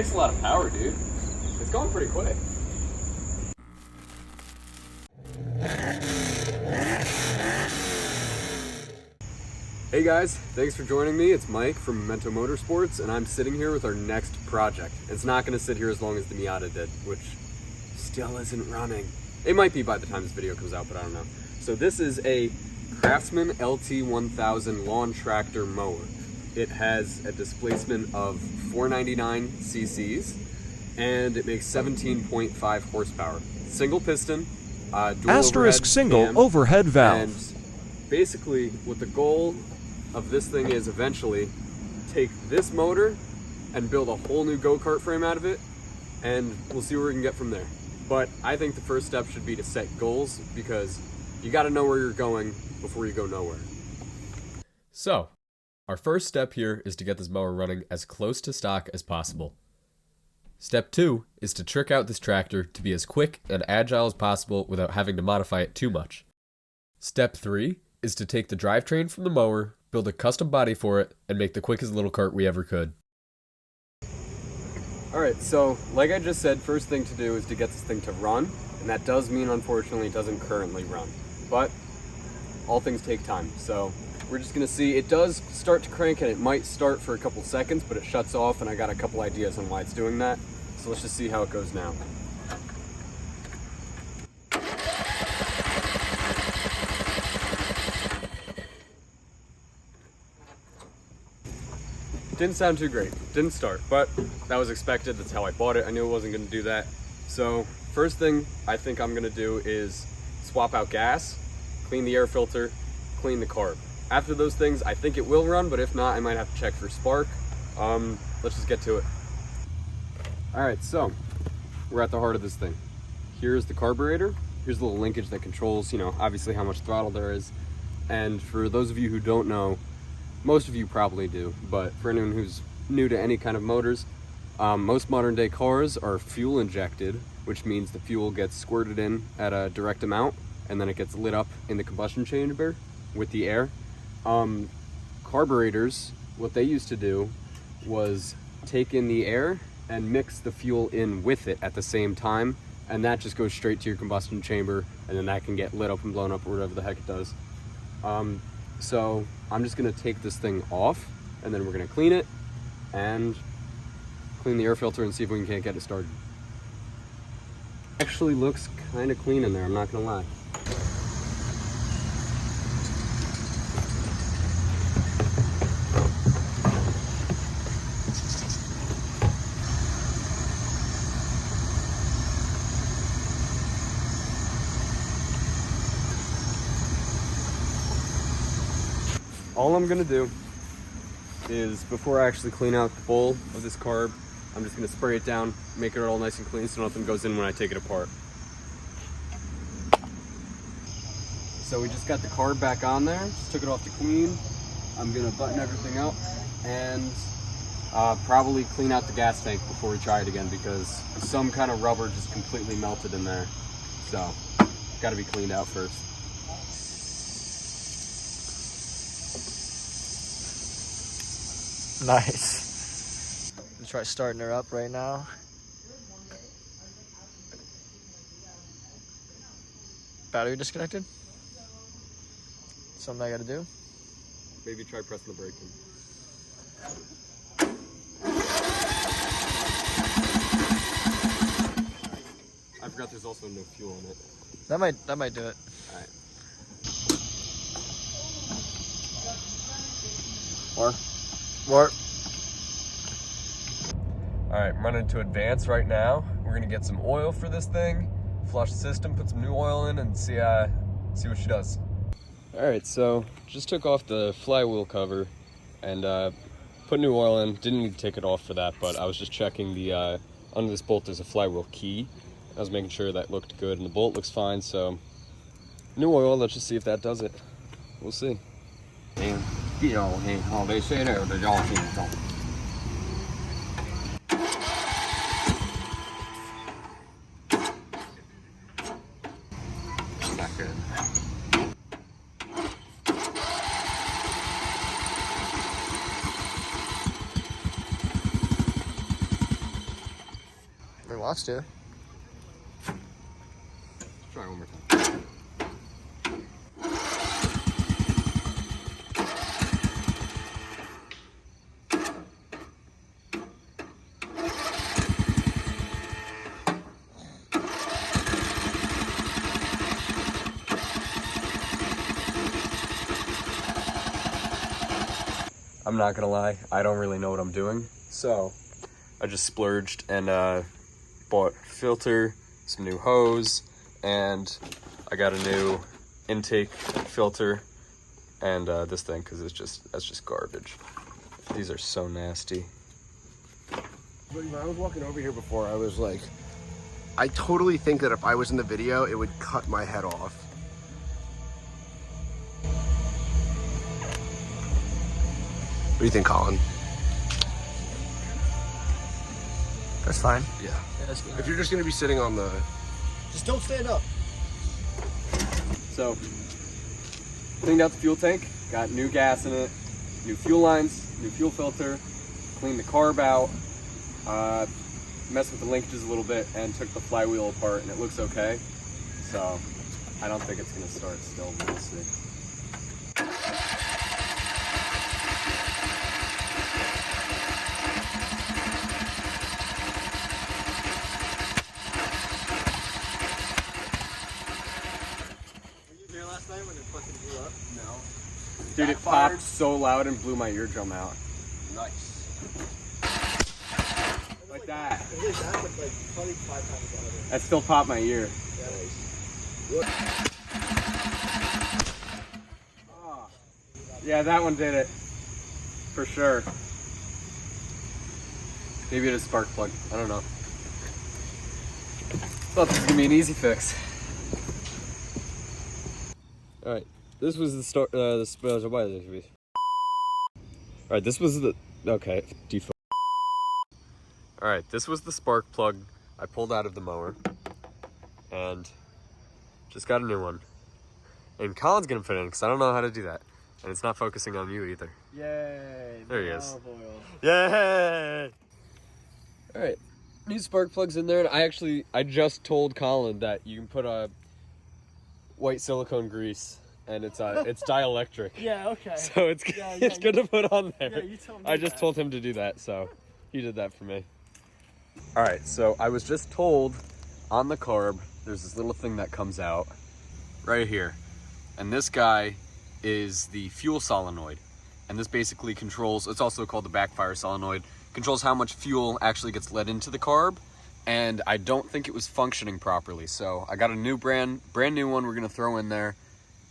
makes a lot of power, dude. It's going pretty quick. Hey guys, thanks for joining me. It's Mike from Memento Motorsports, and I'm sitting here with our next project. It's not going to sit here as long as the Miata did, which still isn't running. It might be by the time this video comes out, but I don't know. So this is a Craftsman LT1000 Lawn Tractor Mower. It has a displacement of 499 cc's, and it makes 17.5 horsepower. Single piston, dual asterisk overhead single cam, overhead valve. and basically what the goal of this thing is eventually take this motor and build a whole new go-kart frame out of it, and we'll see where we can get from there. But I think the first step should be to set goals, because you got to know where you're going before you go nowhere. So, our first step here is to get this mower running as close to stock as possible. Step 2 is to trick out this tractor to be as quick and agile as possible without having to modify it too much. Step 3 is to take the drivetrain from the mower, build a custom body for it, and make the quickest little cart we ever could. Alright, so like I just said, first thing to do is to get this thing to run, and that does mean unfortunately it doesn't currently run. But all things take time, so we're just going to see. It does start to crank, and it might start for a couple seconds, but it shuts off, and I got a couple ideas on why it's doing that. So let's just see how it goes now. Didn't sound too great, didn't start, but that was expected. That's how I bought it. I knew it wasn't going to do that. So first thing I think I'm going to do is swap out gas, clean the air filter, clean the carb. After those things, I think it will run, but if not, I might have to check for spark. Let's just get to it. All right, so we're at the heart of this thing. Here's the carburetor. Here's the little linkage that controls, obviously how much throttle there is. And for those of you who don't know, most of you probably do, but for anyone who's new to any kind of motors, most modern day cars are fuel injected, which means the fuel gets squirted in at a direct amount, and then it gets lit up in the combustion chamber with the air. Carburetors, what they used to do was take in the air and mix the fuel in with it at the same time, and that just goes straight to your combustion chamber, and then that can get lit up and blown up or whatever the heck it does. So I'm just gonna take this thing off, and then we're gonna clean it and clean the air filter and see if we can't get it started. Actually looks kind of clean in there, I'm not gonna lie. All I'm gonna do is, before I actually clean out the bowl of this carb, I'm just gonna spray it down, make it all nice and clean so nothing goes in when I take it apart. So we just got the carb back on there, just took it off to clean. I'm gonna button everything up and probably clean out the gas tank before we try it again, because some kind of rubber just completely melted in there. So, gotta be cleaned out first. Nice. Let's try starting her up right now. Battery disconnected? Something I gotta do? Maybe try pressing the brake in. I forgot there's also no fuel in it. That might do it. Alright. More. Alright, I'm running to advance right now. We're gonna get some oil for this thing, flush the system, put some new oil in, and see what she does. Alright, so just took off the flywheel cover and put new oil in. Didn't need to take it off for that, but I was just checking the under this bolt there's a flywheel key. I was making sure that looked good, and the bolt looks fine, so new oil, let's just see if that does it. We'll see. They say there the dog not good. wants to. Try one more time. I'm not gonna lie, I don't really know what I'm doing. So I just splurged and bought filter, some new hose, and I got a new intake filter and this thing, because that's just garbage. These are so nasty. But when I was walking over here before, I was like, I totally think that if I was in the video, it would cut my head off. What do you think, Colin? That's fine. Yeah. Yeah, that's good. If you're just gonna be sitting on the... Just don't stand up. So, cleaned out the fuel tank, got new gas in it, new fuel lines, new fuel filter, cleaned the carb out, messed with the linkages a little bit, and took the flywheel apart, and it looks okay. So, I don't think it's gonna start still, but we'll see. Dude, it popped so loud and blew my eardrum out. Nice. Like that. It is that, but like probably 5 times louder. That still popped my ear. Oh. Yeah, that one did it. For sure. Maybe it is spark plug. I don't know. Thought this was gonna be an easy fix. All right, this was the start. All right, this was the default. All right, this was the spark plug I pulled out of the mower, and just got a new one. And Colin's gonna fit in because I don't know how to do that, and it's not focusing on you either. Yay. There he is. Olive oil. Yay! All right, new spark plugs in there, and I just told Colin that you can put a white silicone grease, and it's dielectric. Yeah, okay. So it's good to put on there. Yeah, you told me I just told him to do that, so he did that for me. All right, so I was just told on the carb, there's this little thing that comes out right here. And this guy is the fuel solenoid. And this basically controls, it's also called the backfire solenoid, controls how much fuel actually gets let into the carb. And I don't think it was functioning properly. So I got a new brand new one we're gonna throw in there.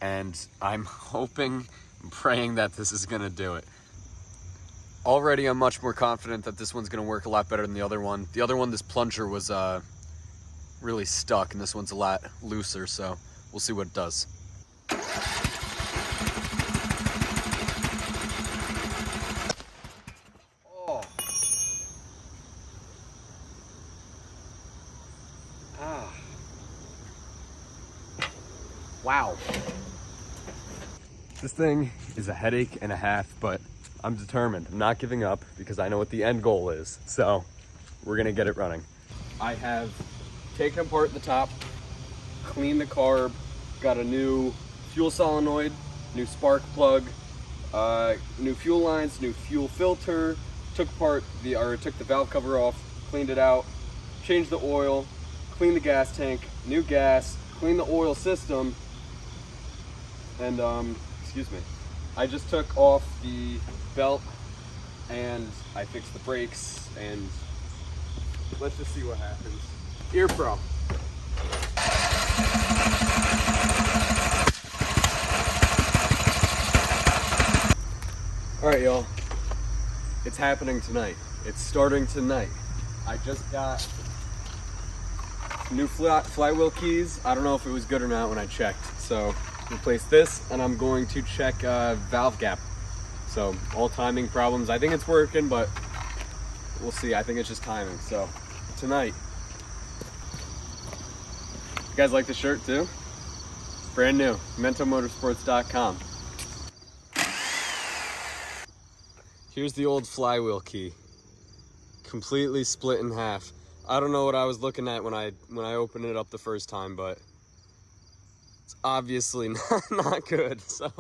And I'm hoping, praying that this is gonna do it. Already I'm much more confident that this one's gonna work a lot better than the other one. The other one, this plunger was really stuck, and this one's a lot looser, so we'll see what it does. Oh. Ah. Wow. This thing is a headache and a half, but I'm determined. I'm not giving up because I know what the end goal is. So we're gonna get it running. I have taken apart the top, cleaned the carb, got a new fuel solenoid, new spark plug, new fuel lines, new fuel filter, took the valve cover off, cleaned it out, changed the oil, cleaned the gas tank, new gas, cleaned the oil system, and excuse me. I just took off the belt and I fixed the brakes, and let's just see what happens. Ear Pro. All right, y'all. It's happening tonight. It's starting tonight. I just got new flywheel keys. I don't know if it was good or not when I checked. So replace this, and I'm going to check valve gap. So all timing problems. I think it's working, but we'll see. I think it's just timing. So tonight. You guys like the shirt too? Brand new. MentoMotorsports.com. Here's the old flywheel key. Completely split in half. I don't know what I was looking at when I opened it up the first time, but it's obviously not good. So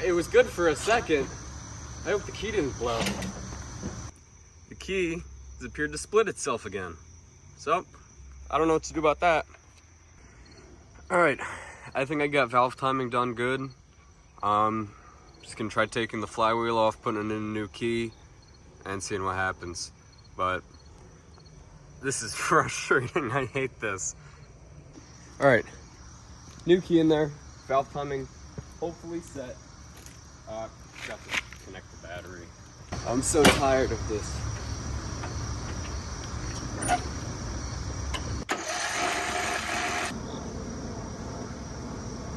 it was good for a second. I hope the key didn't blow. The key has appeared to split itself again. So, I don't know what to do about that. All right, I think I got valve timing done good. Just gonna try taking the flywheel off, putting in a new key, and seeing what happens. But this is frustrating, I hate this. All right, new key in there, valve timing hopefully set. Got to connect the battery. I'm so tired of this.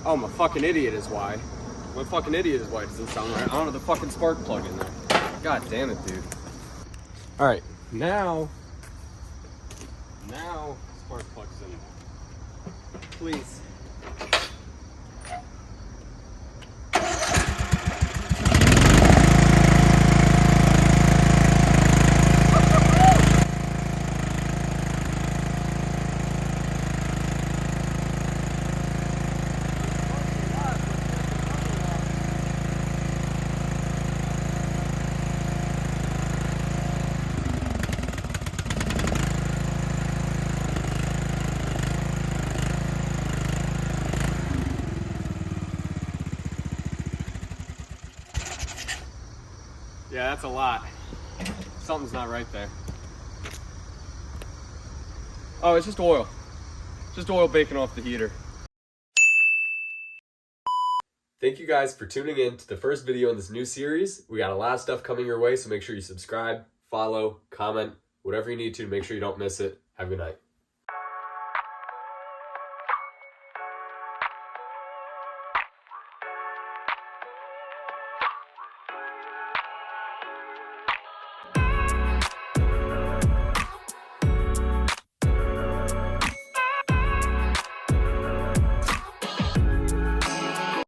Oh, I'm a fucking idiot is why. I'm a fucking idiot is why it doesn't sound right. I don't have the fucking spark plug in there. God damn it, dude. Alright, now spark plug's in there. Please. Yeah, that's a lot. Something's not right there. Oh, it's just oil. Just oil baking off the heater. Thank you guys for tuning in to the first video in this new series. We got a lot of stuff coming your way, so make sure you subscribe, follow, comment, whatever you need to make sure you don't miss it. Have a good night.